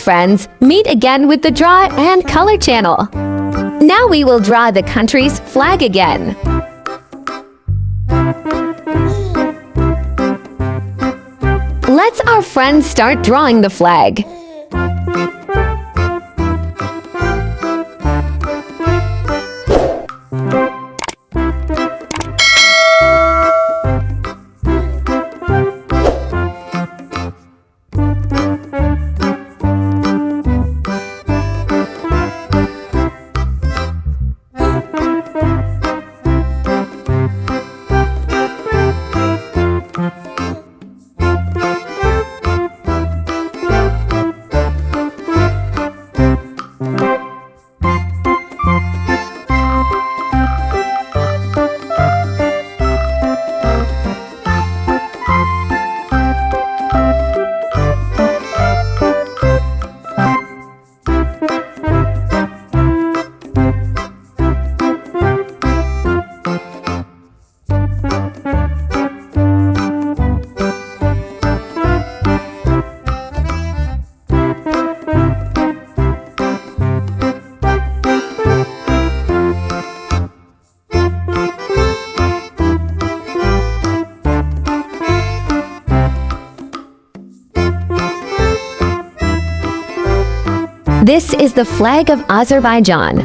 friends, meet again with the Draw and Color channel. Now we will draw the country's flag again. Let's our friends start drawing the flag. This is the flag of Azerbaijan.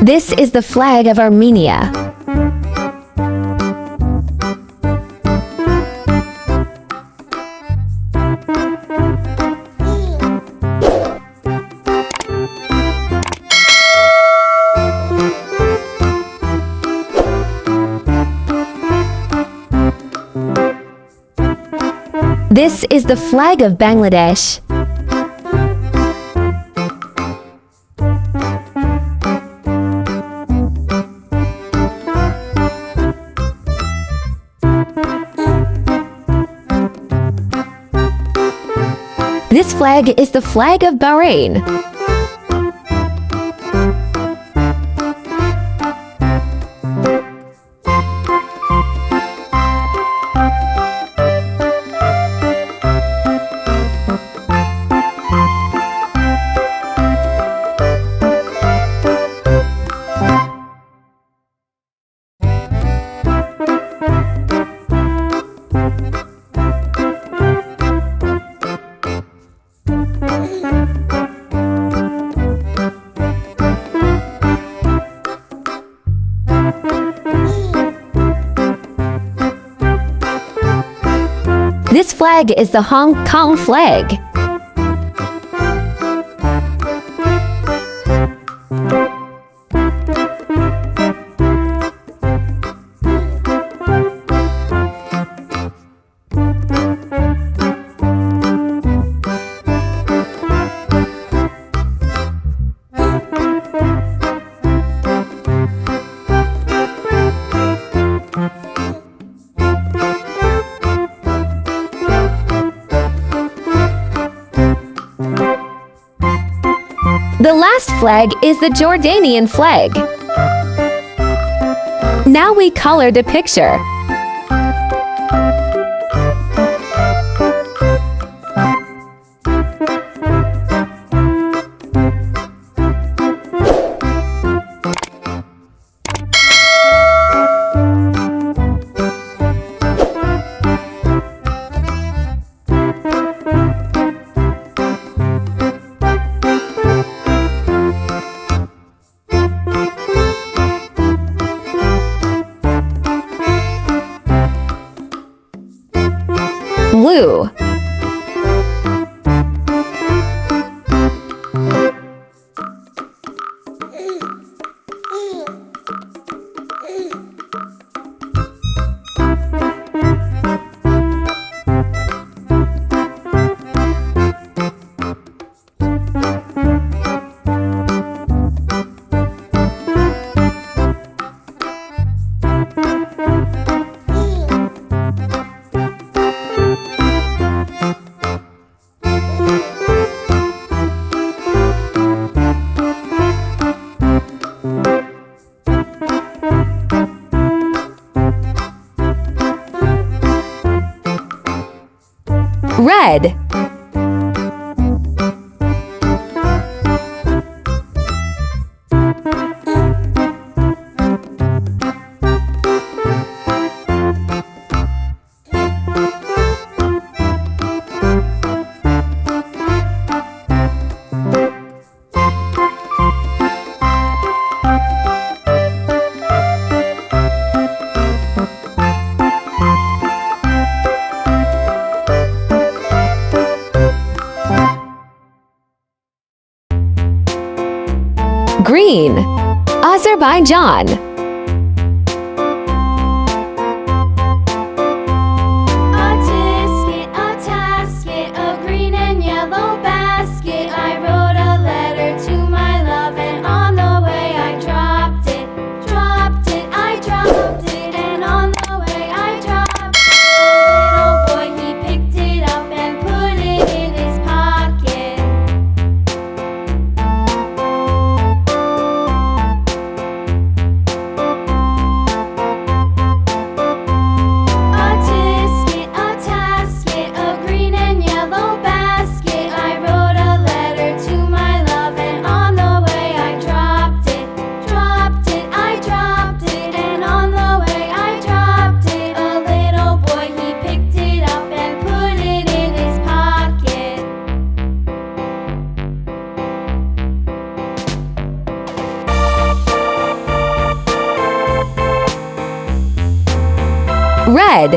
This is the flag of Armenia. This is the flag of Bangladesh. This flag is the flag of Bahrain. This flag is the Hong Kong flag. The last flag is the Jordanian flag. Now we color the picture. Red. Green. Azerbaijan. A tasket of green and yellow basket. I wrote a letter to my love, and on the way I dropped it. I dropped it, and on the way I dropped it. A little boy, he picked it up and put it in his pocket. A tasket of green and yellow basket. I wrote a letter to my love, and on the way I dropped it. I dropped it, and on the way I dropped it. A little boy, he picked it up and put it in his pocket. Red.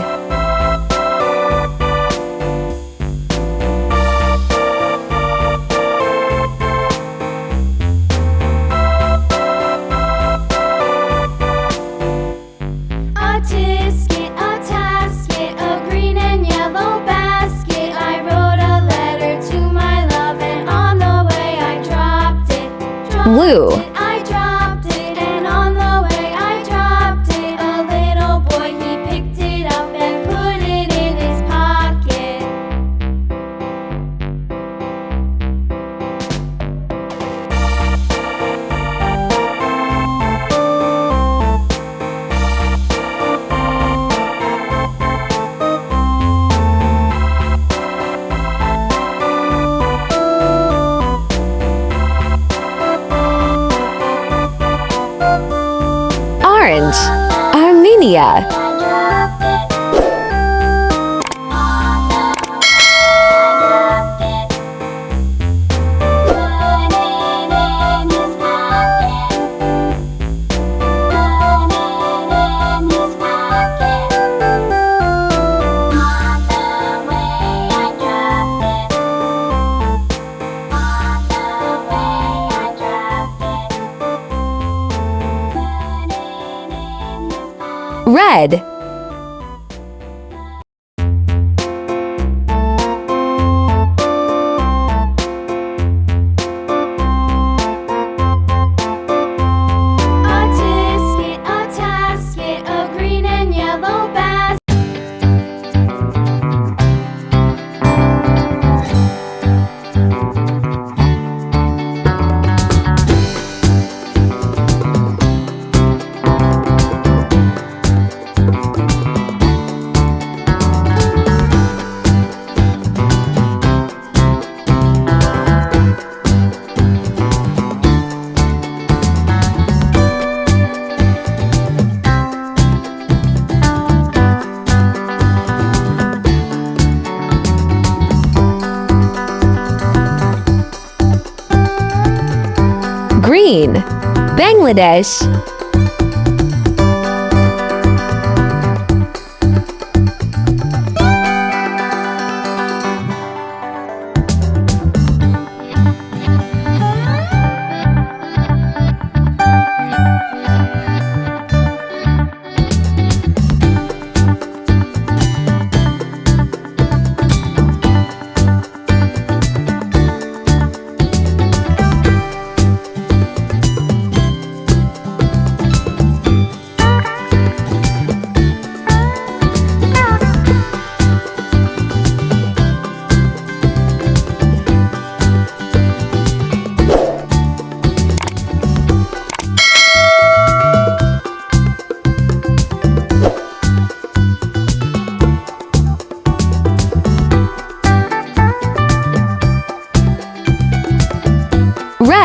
A tasket of green and yellow basket. I wrote a letter to my love, and on the way I dropped it. Blue. I dropped it, and on the way I dropped it. A little boy, he picked it up and put it in his pocket. Orange. Armenia. Red. A tasket of green and yellow basket. Green. Bangladesh.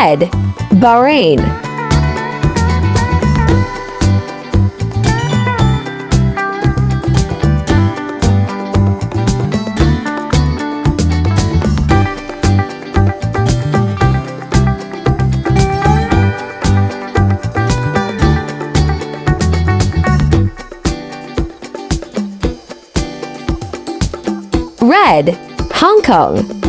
Red, Bahrain. Red, Hong Kong.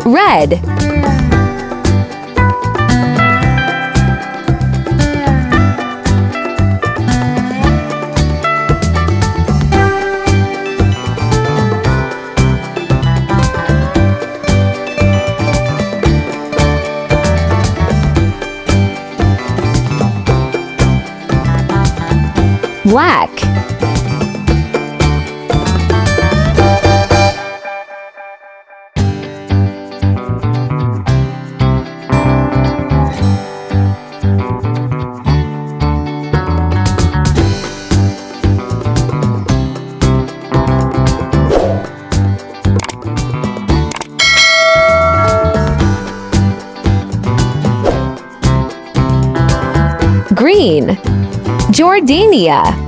Red, Black, Green, Jordania.